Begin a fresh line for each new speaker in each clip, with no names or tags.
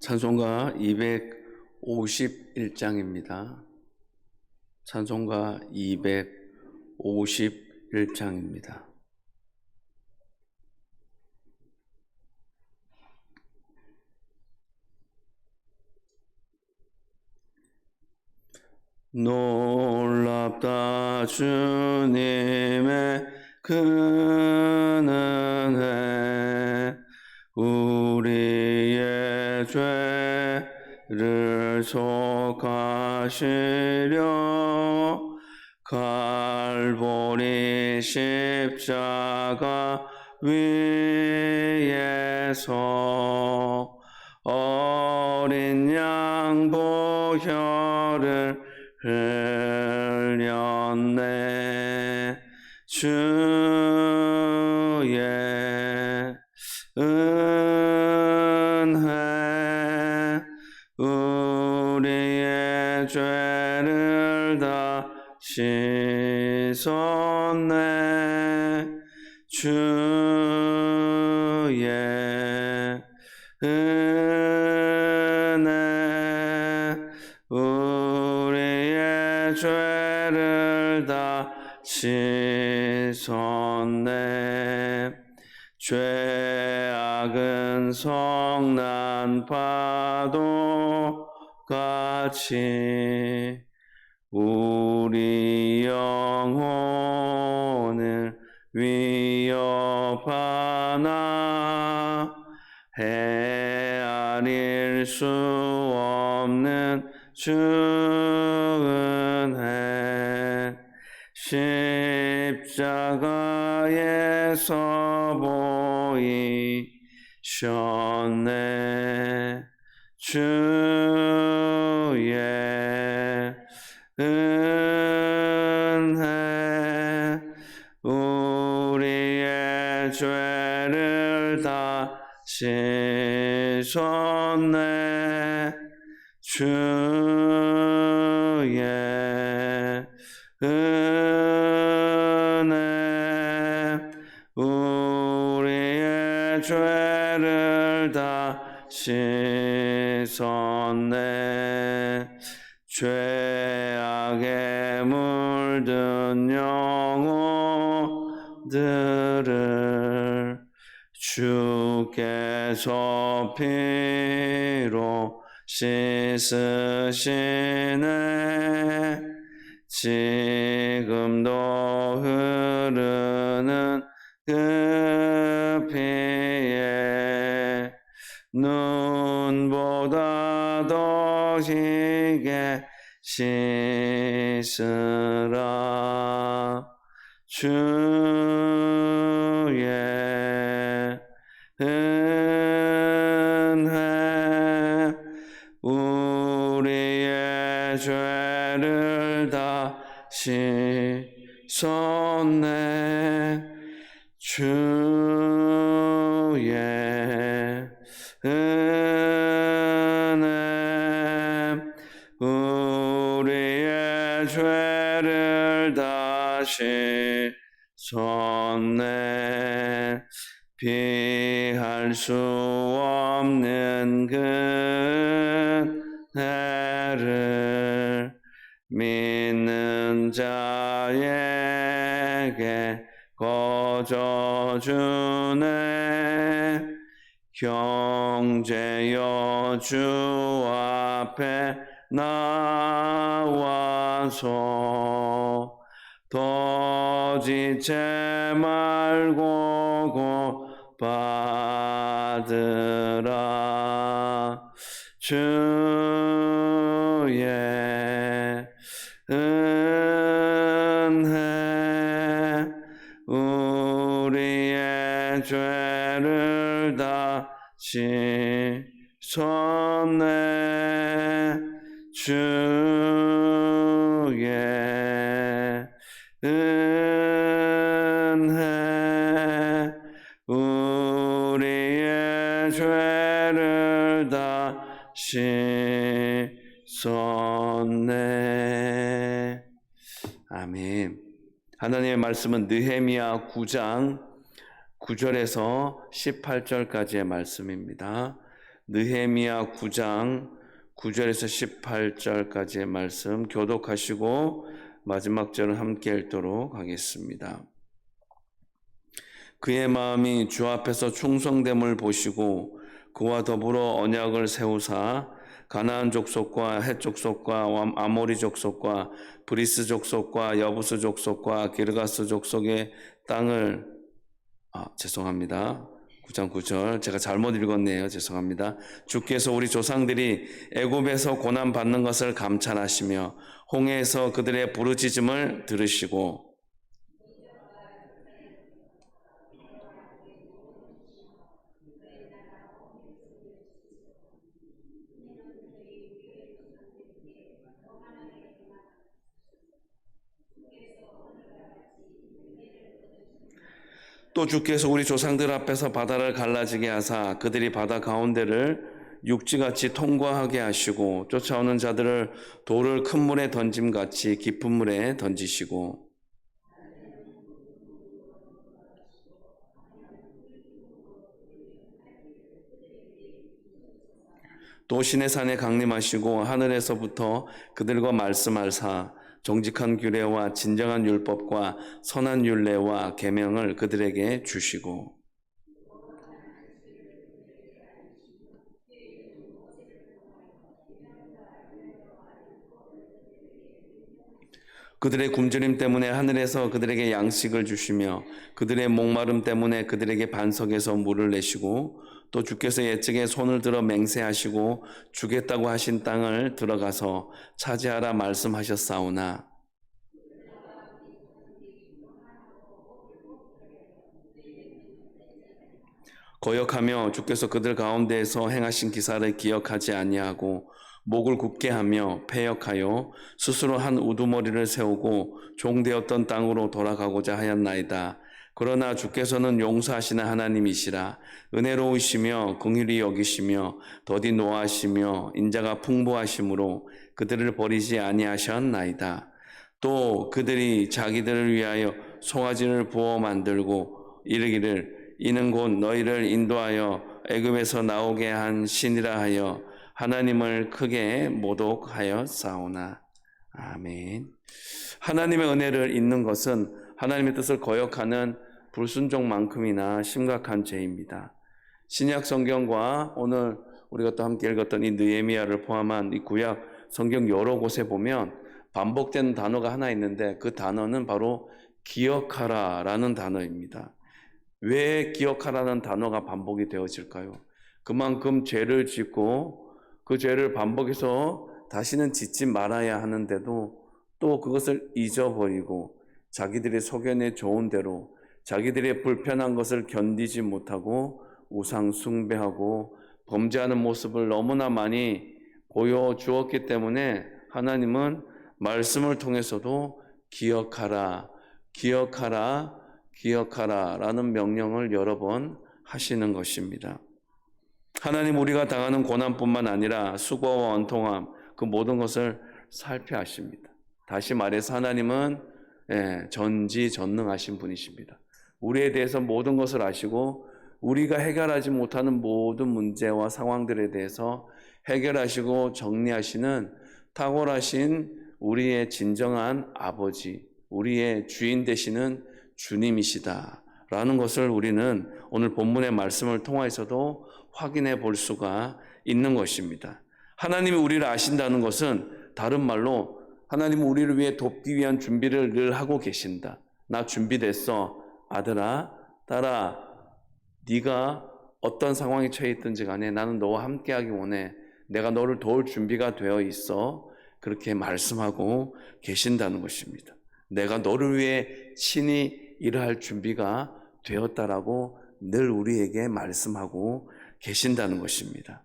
찬송가 251장입니다. 찬송가 251장입니다. 놀랍다 주님의 큰 은혜, 우리의 죄를 속하시려 갈보리 십자가 위에서 어린 양 보혈을 흘렸네. 주의 은혜 우리의 죄를 다 씻었네. 주의 은혜 우리의 죄를 다 씻었네. 죄악은 성난 파도 같이 우리 영혼을 위협하나 헤아릴 수 없는 주 은혜, 십자가에서 보이셨네. 주의 은혜 우리의 죄를 다 씻었네. 주의 은혜 우리의 죄를 다 씻었네. 죄악에 물든 영혼들을 주께서 피로 씻으시네. 지금도 흐르는 그 피에 눈보다 더 희게 씻으라. 주의 은혜 우리의 죄를 다 씻었네. 주의 은혜 우리의 죄를 다 씻었네. 피할 수 없는 그네를 믿는 자에게 거저주네. 형제여 주 앞에 나와서 더 지체 말고 받으라. 주의 은혜 우리의 죄를 다 씻었네. 주의 은혜 우리의 죄를 다 씻었네. 아멘. 하나님의 말씀은 느헤미야 9장 9절에서 18절까지의 말씀입니다. 느헤미야 9장 9절에서 18절까지의 말씀 교독하시고 마지막 절을 함께 읽도록 하겠습니다. 그의 마음이 주 앞에서 충성됨을 보시고 그와 더불어 언약을 세우사 가나안 족속과 헷 족속과 아모리 족속과 브리스 족속과 여부스 족속과 기르가스 족속의 땅을 죄송합니다. 9장 9절 제가 잘못 읽었네요. 죄송합니다. 주께서 우리 조상들이 애굽에서 고난 받는 것을 감찰하시며 홍해에서 그들의 부르짖음을 들으시고 또 주께서 우리 조상들 앞에서 바다를 갈라지게 하사 그들이 바다 가운데를 육지같이 통과하게 하시고 쫓아오는 자들을 돌을 큰 물에 던짐같이 깊은 물에 던지시고 또 시내산에 강림하시고 하늘에서부터 그들과 말씀하사 정직한 규례와 진정한 율법과 선한 율례와 계명을 그들에게 주시고 그들의 굶주림 때문에 하늘에서 그들에게 양식을 주시며 그들의 목마름 때문에 그들에게 반석에서 물을 내시고 또 주께서 옛적에 손을 들어 맹세하시고 주겠다고 하신 땅을 들어가서 차지하라 말씀하셨사오나 거역하며 주께서 그들 가운데에서 행하신 기사를 기억하지 아니하고 목을 굽게 하며 패역하여 스스로 한 우두머리를 세우고 종되었던 땅으로 돌아가고자 하였나이다. 그러나 주께서는 용서하시는 하나님이시라. 은혜로우시며 긍휼히 여기시며 더디 노하시며 인자가 풍부하심으로 그들을 버리지 아니하셨나이다. 또 그들이 자기들을 위하여 송아지를 부어 만들고 이르기를 이는 곧 너희를 인도하여 애굽에서 나오게 한 신이라 하여 하나님을 크게 모독하여 싸우나. 아멘. 하나님의 은혜를 잊는 것은 하나님의 뜻을 거역하는 불순종만큼이나 심각한 죄입니다. 신약 성경과 오늘 우리가 또 함께 읽었던 이 느헤미야를 포함한 이 구약 성경 여러 곳에 보면 반복되는 단어가 하나 있는데 그 단어는 바로 기억하라라는 단어입니다. 왜 기억하라는 단어가 반복이 되어질까요? 그만큼 죄를 짓고 그 죄를 반복해서 다시는 짓지 말아야 하는데도 또 그것을 잊어버리고 자기들이 속여내 좋은 대로 자기들의 불편한 것을 견디지 못하고 우상 숭배하고 범죄하는 모습을 너무나 많이 보여주었기 때문에 하나님은 말씀을 통해서도 기억하라, 기억하라, 기억하라 라는 명령을 여러 번 하시는 것입니다. 하나님 우리가 당하는 고난뿐만 아니라 수고와 원통함 그 모든 것을 살펴하십니다. 다시 말해서 하나님은 전지전능하신 분이십니다. 우리에 대해서 모든 것을 아시고 우리가 해결하지 못하는 모든 문제와 상황들에 대해서 해결하시고 정리하시는 탁월하신 우리의 진정한 아버지, 우리의 주인 되시는 주님이시다라는 것을 우리는 오늘 본문의 말씀을 통해서도 확인해 볼 수가 있는 것입니다. 하나님이 우리를 아신다는 것은 다른 말로 하나님은 우리를 위해 돕기 위한 준비를 늘 하고 계신다. 나 준비됐어. 아들아, 딸아, 네가 어떤 상황에 처해 있든지 간에 나는 너와 함께하기 원해. 내가 너를 도울 준비가 되어 있어. 그렇게 말씀하고 계신다는 것입니다. 내가 너를 위해 친히 일할 준비가 되었다라고 늘 우리에게 말씀하고 계신다는 것입니다.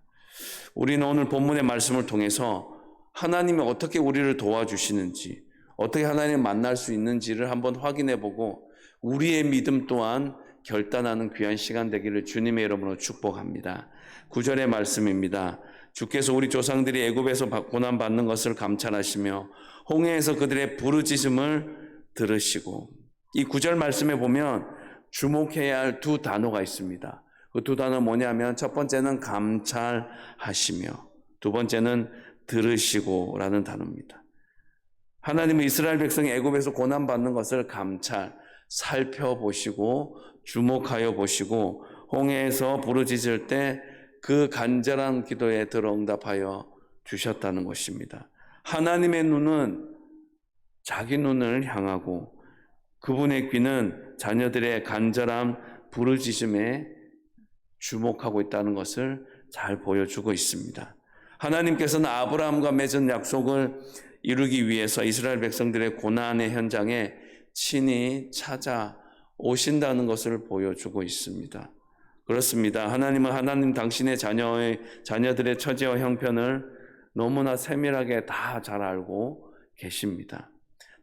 우리는 오늘 본문의 말씀을 통해서 하나님이 어떻게 우리를 도와주시는지, 어떻게 하나님을 만날 수 있는지를 한번 확인해보고 우리의 믿음 또한 결단하는 귀한 시간 되기를 주님의 이름으로 축복합니다. 9절의 말씀입니다. 주께서 우리 조상들이 애굽에서 고난받는 것을 감찰하시며 홍해에서 그들의 부르짖음을 들으시고, 이 9절 말씀에 보면 주목해야 할 두 단어가 있습니다. 그 두 단어는 뭐냐면 첫 번째는 감찰하시며 두 번째는 들으시고 라는 단어입니다. 하나님은 이스라엘 백성이 애굽에서 고난받는 것을 살펴보시고 주목하여 보시고 홍해에서 부르짖을 때 그 간절한 기도에 들어응답하여 주셨다는 것입니다. 하나님의 눈은 자기 눈을 향하고 그분의 귀는 자녀들의 간절한 부르짖음에 주목하고 있다는 것을 잘 보여주고 있습니다. 하나님께서는 아브라함과 맺은 약속을 이루기 위해서 이스라엘 백성들의 고난의 현장에 친히 찾아오신다는 것을 보여주고 있습니다. 그렇습니다. 하나님은 당신의 자녀들의 처지와 형편을 너무나 세밀하게 다 잘 알고 계십니다.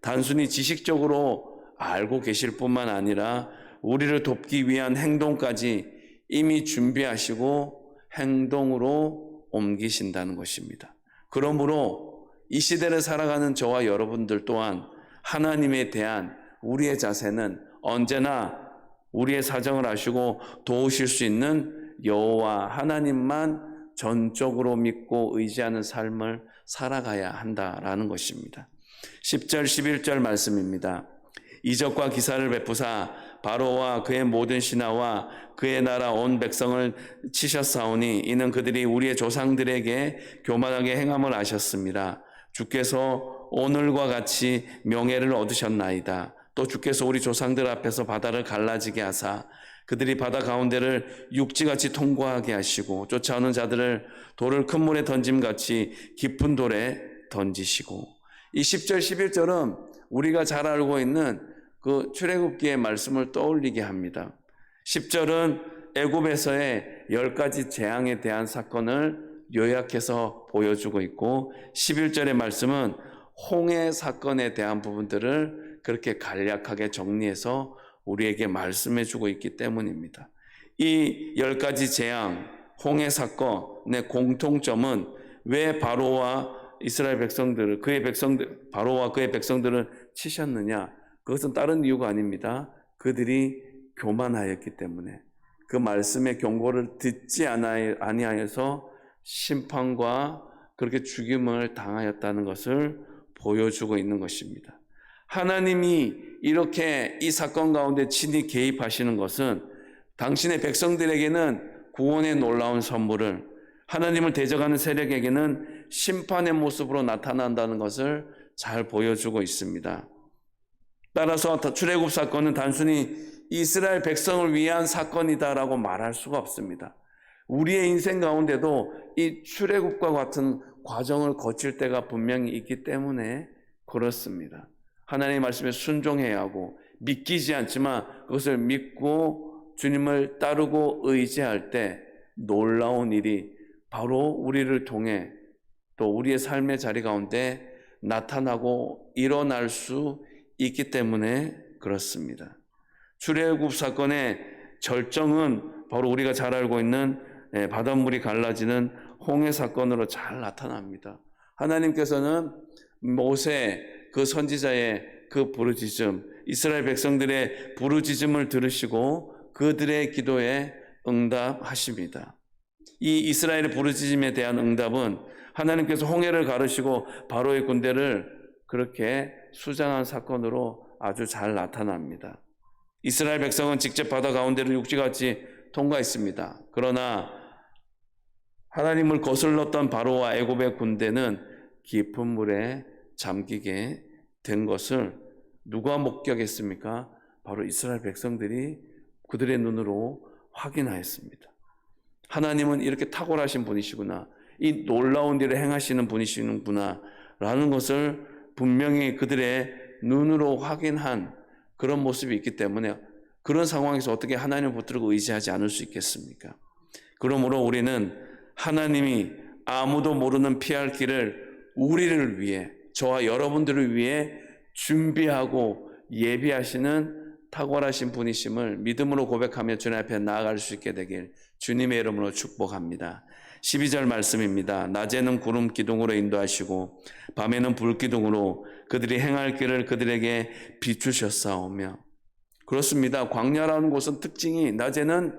단순히 지식적으로 알고 계실 뿐만 아니라 우리를 돕기 위한 행동까지 이미 준비하시고 행동으로 옮기신다는 것입니다. 그러므로 이 시대를 살아가는 저와 여러분들 또한 하나님에 대한 우리의 자세는 언제나 우리의 사정을 아시고 도우실 수 있는 여호와 하나님만 전적으로 믿고 의지하는 삶을 살아가야 한다라는 것입니다. 10절 11절 말씀입니다. 이적과 기사를 베푸사 바로와 그의 모든 신하와 그의 나라 온 백성을 치셨사오니 이는 그들이 우리의 조상들에게 교만하게 행함을 아셨습니다. 주께서 오늘과 같이 명예를 얻으셨나이다. 또 주께서 우리 조상들 앞에서 바다를 갈라지게 하사 그들이 바다 가운데를 육지같이 통과하게 하시고 쫓아오는 자들을 돌을 큰 물에 던짐같이 깊은 돌에 던지시고, 이 10절 11절은 우리가 잘 알고 있는 그 출애굽기의 말씀을 떠올리게 합니다. 10절은 애굽에서의 10가지 재앙에 대한 사건을 요약해서 보여주고 있고 11절의 말씀은 홍해 사건에 대한 부분들을 그렇게 간략하게 정리해서 우리에게 말씀해 주고 있기 때문입니다. 이 10가지 재앙, 홍해 사건의 공통점은 왜 바로와 이스라엘 백성들을 바로와 그의 백성들은 치셨느냐? 그것은 다른 이유가 아닙니다. 그들이 교만하였기 때문에, 그 말씀의 경고를 듣지 아니하여서 심판과 그렇게 죽임을 당하였다는 것을 보여주고 있는 것입니다. 하나님이 이렇게 이 사건 가운데 친히 개입하시는 것은 당신의 백성들에게는 구원의 놀라운 선물을, 하나님을 대적하는 세력에게는 심판의 모습으로 나타난다는 것을 잘 보여주고 있습니다. 따라서 출애굽 사건은 단순히 이스라엘 백성을 위한 사건이다라고 말할 수가 없습니다. 우리의 인생 가운데도 이 출애굽과 같은 과정을 거칠 때가 분명히 있기 때문에 그렇습니다. 하나님의 말씀에 순종해야 하고, 믿기지 않지만 그것을 믿고 주님을 따르고 의지할 때 놀라운 일이 바로 우리를 통해 또 우리의 삶의 자리 가운데 나타나고 일어날 수 있기 때문에 그렇습니다. 출애굽 사건의 절정은 바로 우리가 잘 알고 있는 바닷물이 갈라지는 홍해 사건으로 잘 나타납니다. 하나님께서는 모세 그 선지자의 그 부르짖음, 이스라엘 백성들의 부르짖음을 들으시고 그들의 기도에 응답하십니다. 이 이스라엘의 부르짖음에 대한 응답은 하나님께서 홍해를 가르시고 바로의 군대를 그렇게 수장한 사건으로 아주 잘 나타납니다. 이스라엘 백성은 직접 바다 가운데를 육지같이 통과했습니다. 그러나 하나님을 거슬렀던 바로와 애굽의 군대는 깊은 물에 잠기게 된 것을 누가 목격했습니까? 바로 이스라엘 백성들이 그들의 눈으로 확인하였습니다. 하나님은 이렇게 탁월하신 분이시구나, 이 놀라운 일을 행하시는 분이시는구나 라는 것을 분명히 그들의 눈으로 확인한 그런 모습이 있기 때문에 그런 상황에서 어떻게 하나님을 붙들고 의지하지 않을 수 있겠습니까? 그러므로 우리는 하나님이 아무도 모르는 피할 길을 우리를 위해, 저와 여러분들을 위해 준비하고 예비하시는 탁월하신 분이심을 믿음으로 고백하며 주님 앞에 나아갈 수 있게 되길 주님의 이름으로 축복합니다. 12절 말씀입니다. 낮에는 구름 기둥으로 인도하시고 밤에는 불 기둥으로 그들이 행할 길을 그들에게 비추셨사오며. 그렇습니다. 광야라는 곳은 특징이 낮에는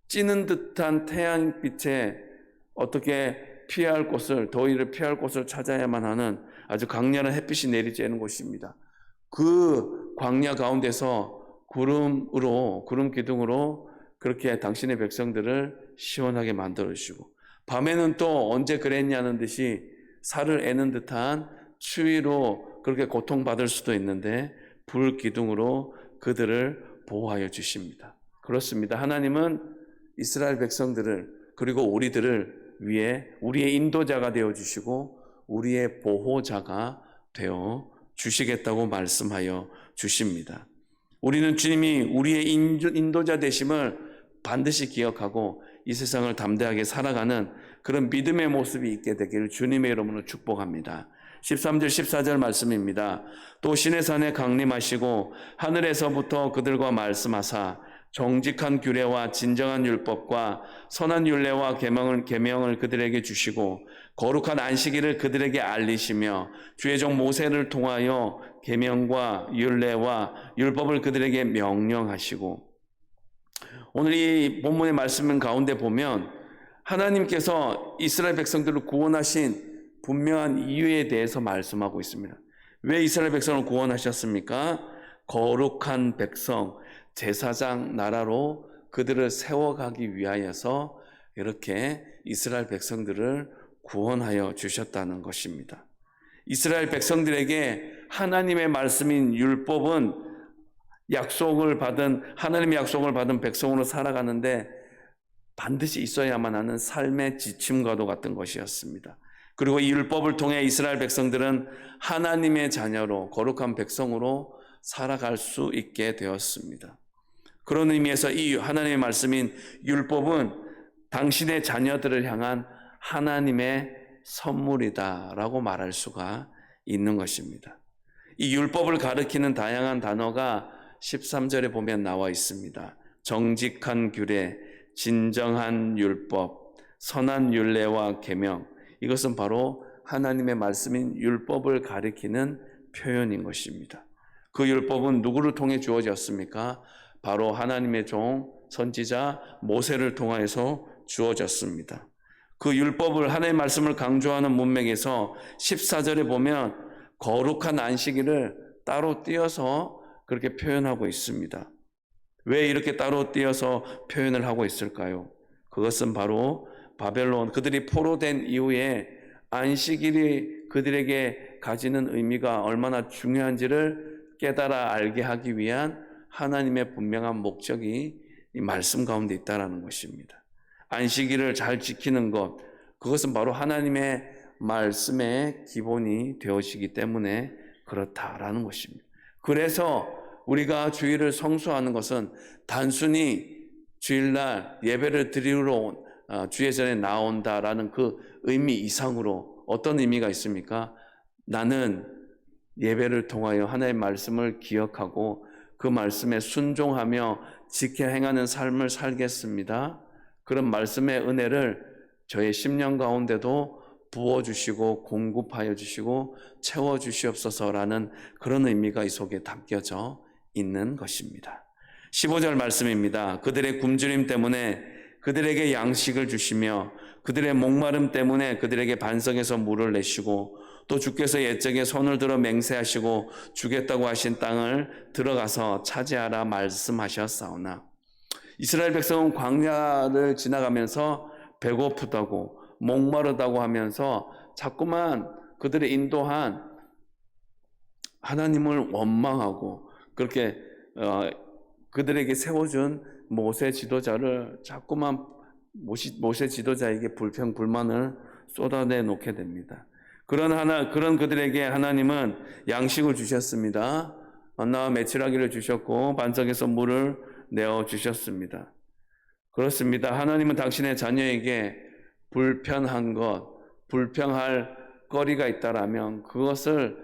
찌는 듯한 태양빛에 어떻게 피할 곳을, 더위를 피할 곳을 찾아야만 하는 아주 강렬한 햇빛이 내리쬐는 곳입니다. 그 광야 가운데서 구름 기둥으로 그렇게 당신의 백성들을 시원하게 만들어주시고, 밤에는 또 언제 그랬냐는 듯이 살을 애는 듯한 추위로 그렇게 고통받을 수도 있는데 불 기둥으로 그들을 보호하여 주십니다. 그렇습니다. 하나님은 이스라엘 백성들을, 그리고 우리들을 위해 우리의 인도자가 되어 주시고 우리의 보호자가 되어 주시겠다고 말씀하여 주십니다. 우리는 주님이 우리의 인도자 되심을 반드시 기억하고 이 세상을 담대하게 살아가는 그런 믿음의 모습이 있게 되기를 주님의 이름으로 축복합니다. 13절 14절 말씀입니다. 또 시내산에 강림하시고 하늘에서부터 그들과 말씀하사 정직한 규례와 진정한 율법과 선한 율례와 계명을 그들에게 주시고 거룩한 안식일을 그들에게 알리시며 주의 종 모세를 통하여 계명과 율례와 율법을 그들에게 명령하시고. 오늘 이 본문의 말씀 가운데 보면 하나님께서 이스라엘 백성들을 구원하신 분명한 이유에 대해서 말씀하고 있습니다. 왜 이스라엘 백성을 구원하셨습니까? 거룩한 백성, 제사장 나라로 그들을 세워가기 위하여서 이렇게 이스라엘 백성들을 구원하여 주셨다는 것입니다. 이스라엘 백성들에게 하나님의 말씀인 율법은 하나님의 약속을 받은 백성으로 살아가는데 반드시 있어야만 하는 삶의 지침과도 같은 것이었습니다. 그리고 이 율법을 통해 이스라엘 백성들은 하나님의 자녀로, 거룩한 백성으로 살아갈 수 있게 되었습니다. 그런 의미에서 이 하나님의 말씀인 율법은 당신의 자녀들을 향한 하나님의 선물이다라고 말할 수가 있는 것입니다. 이 율법을 가리키는 다양한 단어가 13절에 보면 나와 있습니다. 정직한 규례, 진정한 율법, 선한 율례와 계명, 이것은 바로 하나님의 말씀인 율법을 가리키는 표현인 것입니다. 그 율법은 누구를 통해 주어졌습니까? 바로 하나님의 종 선지자 모세를 통하여서 주어졌습니다. 그 율법을, 하나님의 말씀을 강조하는 문맥에서 14절에 보면 거룩한 안식일을 따로 띄어서 그렇게 표현하고 있습니다. 왜 이렇게 따로 띄어서 표현을 하고 있을까요? 그것은 바로 바벨론, 그들이 포로된 이후에 안식일이 그들에게 가지는 의미가 얼마나 중요한지를 깨달아 알게 하기 위한 하나님의 분명한 목적이 이 말씀 가운데 있다는 것입니다. 안식일을 잘 지키는 것, 그것은 바로 하나님의 말씀의 기본이 되어지기 때문에 그렇다라는 것입니다. 그래서 우리가 주일을 성수하는 것은 단순히 주일날 예배를 드리러 주의 전에 나온다라는 그 의미 이상으로 어떤 의미가 있습니까? 나는 예배를 통하여 하나님의 말씀을 기억하고 그 말씀에 순종하며 지켜 행하는 삶을 살겠습니다. 그런 말씀의 은혜를 저의 심령 가운데도 부어주시고 공급하여 주시고 채워주시옵소서라는 그런 의미가 이 속에 담겨져 있는 것입니다. 15절 말씀입니다. 그들의 굶주림 때문에 그들에게 양식을 주시며 그들의 목마름 때문에 그들에게 반석에서 물을 내시고 또 주께서 옛적에 손을 들어 맹세하시고 주겠다고 하신 땅을 들어가서 차지하라 말씀하셨사오나, 이스라엘 백성은 광야를 지나가면서 배고프다고 목마르다고 하면서 자꾸만 그들의 인도한 하나님을 원망하고 그렇게 그들에게 세워준 모세 지도자를 자꾸만 모세 지도자에게 불평 불만을 쏟아내 놓게 됩니다. 그런 그들에게 하나님은 양식을 주셨습니다. 만나와 메추라기를 주셨고 반석에서 물을 내어 주셨습니다. 그렇습니다. 하나님은 당신의 자녀에게 불편한 것, 불평할 거리가 있다라면 그것을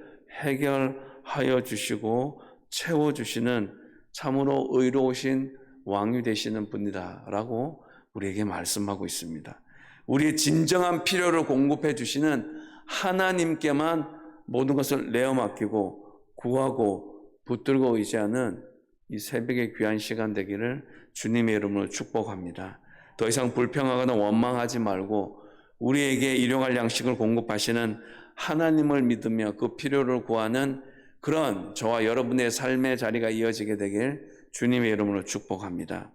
해결하여 주시고 채워주시는 참으로 의로우신 왕이 되시는 분이다라고 우리에게 말씀하고 있습니다. 우리의 진정한 필요를 공급해 주시는 하나님께만 모든 것을 내어 맡기고 구하고 붙들고 의지하는 이 새벽의 귀한 시간 되기를 주님의 이름으로 축복합니다. 더 이상 불평하거나 원망하지 말고 우리에게 일용할 양식을 공급하시는 하나님을 믿으며 그 필요를 구하는 그런 저와 여러분의 삶의 자리가 이어지게 되길 주님의 이름으로 축복합니다.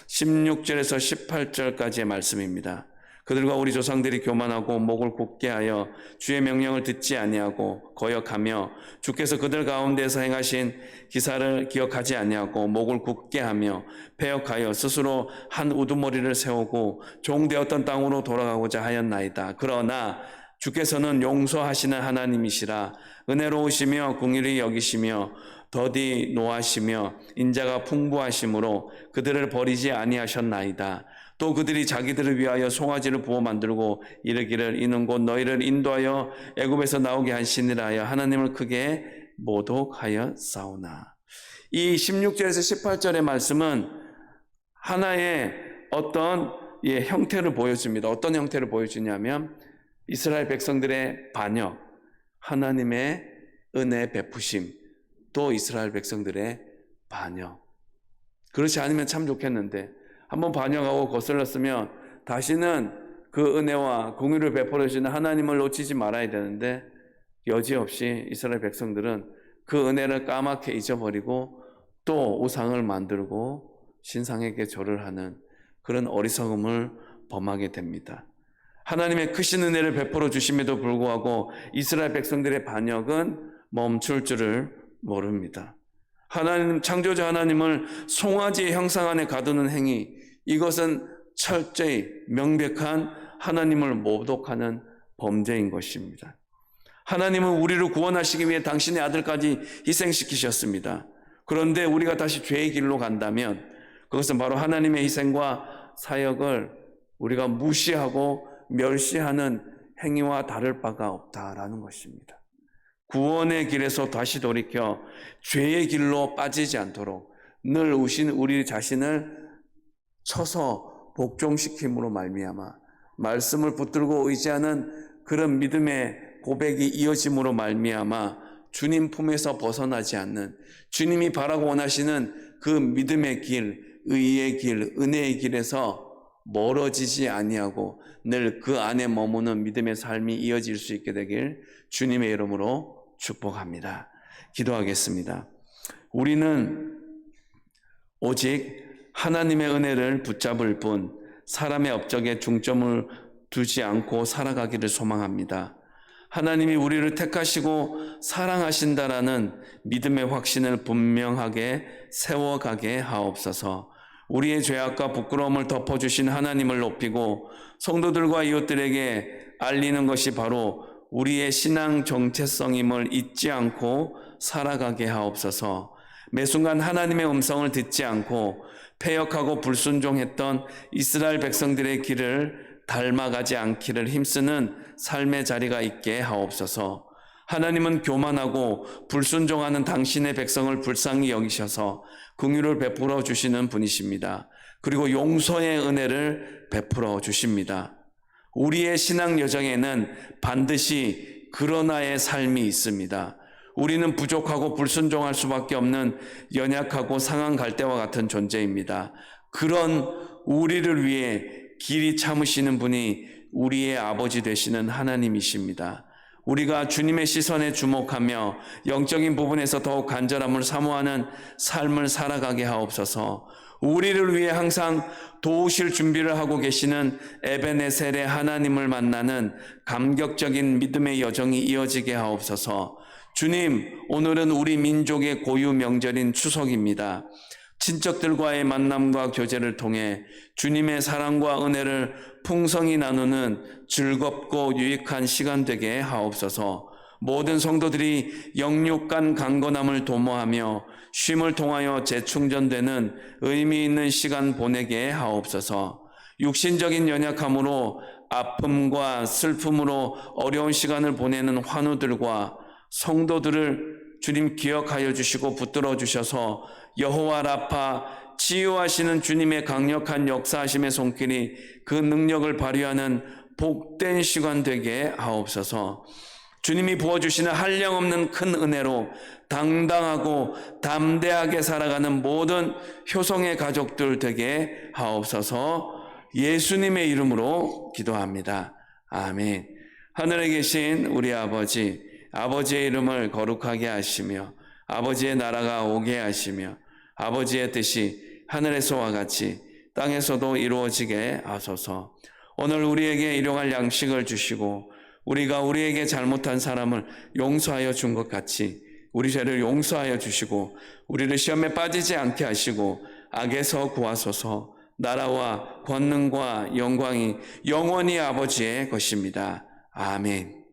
16절에서 18절까지의 말씀입니다. 그들과 우리 조상들이 교만하고 목을 굳게 하여 주의 명령을 듣지 아니하고 거역하며 주께서 그들 가운데서 행하신 기사를 기억하지 아니하고 목을 굳게 하며 패역하여 스스로 한 우두머리를 세우고 종되었던 땅으로 돌아가고자 하였나이다. 그러나 주께서는 용서하시는 하나님이시라. 은혜로우시며 긍휼히 여기시며 더디 노하시며 인자가 풍부하심으로 그들을 버리지 아니하셨나이다. 또 그들이 자기들을 위하여 송아지를 부어 만들고 이르기를 이는 곧 너희를 인도하여 애굽에서 나오게 한 신이라 하여 하나님을 크게 모독하였사오나. 이 16절에서 18절의 말씀은 하나의 어떤 형태를 보여줍니다. 어떤 형태를 보여주냐면 이스라엘 백성들의 반역, 하나님의 은혜 베푸심, 또 이스라엘 백성들의 반역. 그렇지 않으면 참 좋겠는데 한번 반역하고 거슬렀으면 다시는 그 은혜와 긍휼을 베풀어 주시는 하나님을 놓치지 말아야 되는데 여지없이 이스라엘 백성들은 그 은혜를 까맣게 잊어버리고 또 우상을 만들고 신상에게 절을 하는 그런 어리석음을 범하게 됩니다. 하나님의 크신 은혜를 베풀어 주심에도 불구하고 이스라엘 백성들의 반역은 멈출 줄을 모릅니다. 하나님, 창조자 하나님을 송아지의 형상 안에 가두는 행위, 이것은 철저히 명백한 하나님을 모독하는 범죄인 것입니다. 하나님은 우리를 구원하시기 위해 당신의 아들까지 희생시키셨습니다. 그런데 우리가 다시 죄의 길로 간다면 그것은 바로 하나님의 희생과 사역을 우리가 무시하고 멸시하는 행위와 다를 바가 없다라는 것입니다. 구원의 길에서 다시 돌이켜 죄의 길로 빠지지 않도록 늘 우리 자신을 쳐서 복종시킴으로 말미암아 말씀을 붙들고 의지하는 그런 믿음의 고백이 이어짐으로 말미암아 주님 품에서 벗어나지 않는, 주님이 바라고 원하시는 그 믿음의 길, 의의 길, 은혜의 길에서 멀어지지 아니하고 늘 그 안에 머무는 믿음의 삶이 이어질 수 있게 되길 주님의 이름으로 축복합니다. 기도하겠습니다. 우리는 오직 하나님의 은혜를 붙잡을 뿐 사람의 업적에 중점을 두지 않고 살아가기를 소망합니다. 하나님이 우리를 택하시고 사랑하신다라는 믿음의 확신을 분명하게 세워가게 하옵소서. 우리의 죄악과 부끄러움을 덮어주신 하나님을 높이고 성도들과 이웃들에게 알리는 것이 바로 우리의 신앙 정체성임을 잊지 않고 살아가게 하옵소서. 매 순간 하나님의 음성을 듣지 않고 패역하고 불순종했던 이스라엘 백성들의 길을 닮아가지 않기를 힘쓰는 삶의 자리가 있게 하옵소서. 하나님은 교만하고 불순종하는 당신의 백성을 불쌍히 여기셔서 긍휼을 베풀어 주시는 분이십니다. 그리고 용서의 은혜를 베풀어 주십니다. 우리의 신앙 여정에는 반드시 그러나의 삶이 있습니다. 우리는 부족하고 불순종할 수밖에 없는 연약하고 상한 갈대와 같은 존재입니다. 그런 우리를 위해 길이 참으시는 분이 우리의 아버지 되시는 하나님이십니다. 우리가 주님의 시선에 주목하며 영적인 부분에서 더욱 간절함을 사모하는 삶을 살아가게 하옵소서. 우리를 위해 항상 도우실 준비를 하고 계시는 에베네셀의 하나님을 만나는 감격적인 믿음의 여정이 이어지게 하옵소서. 주님, 오늘은 우리 민족의 고유 명절인 추석입니다. 친척들과의 만남과 교제를 통해 주님의 사랑과 은혜를 풍성히 나누는 즐겁고 유익한 시간 되게 하옵소서. 모든 성도들이 영육간 강건함을 도모하며 쉼을 통하여 재충전되는 의미 있는 시간 보내게 하옵소서. 육신적인 연약함으로 아픔과 슬픔으로 어려운 시간을 보내는 환우들과 성도들을 주님 기억하여 주시고 붙들어 주셔서 여호와 라파 치유하시는 주님의 강력한 역사하심의 손길이 그 능력을 발휘하는 복된 시간 되게 하옵소서. 주님이 부어주시는 한량없는 큰 은혜로 당당하고 담대하게 살아가는 모든 효성의 가족들 되게 하옵소서. 예수님의 이름으로 기도합니다. 아멘. 하늘에 계신 우리 아버지, 아버지의 이름을 거룩하게 하시며 아버지의 나라가 오게 하시며 아버지의 뜻이 하늘에서와 같이 땅에서도 이루어지게 하소서. 오늘 우리에게 일용할 양식을 주시고 우리가 우리에게 잘못한 사람을 용서하여 준 것 같이 우리 죄를 용서하여 주시고 우리를 시험에 빠지지 않게 하시고 악에서 구하소서. 나라와 권능과 영광이 영원히 아버지의 것입니다. 아멘.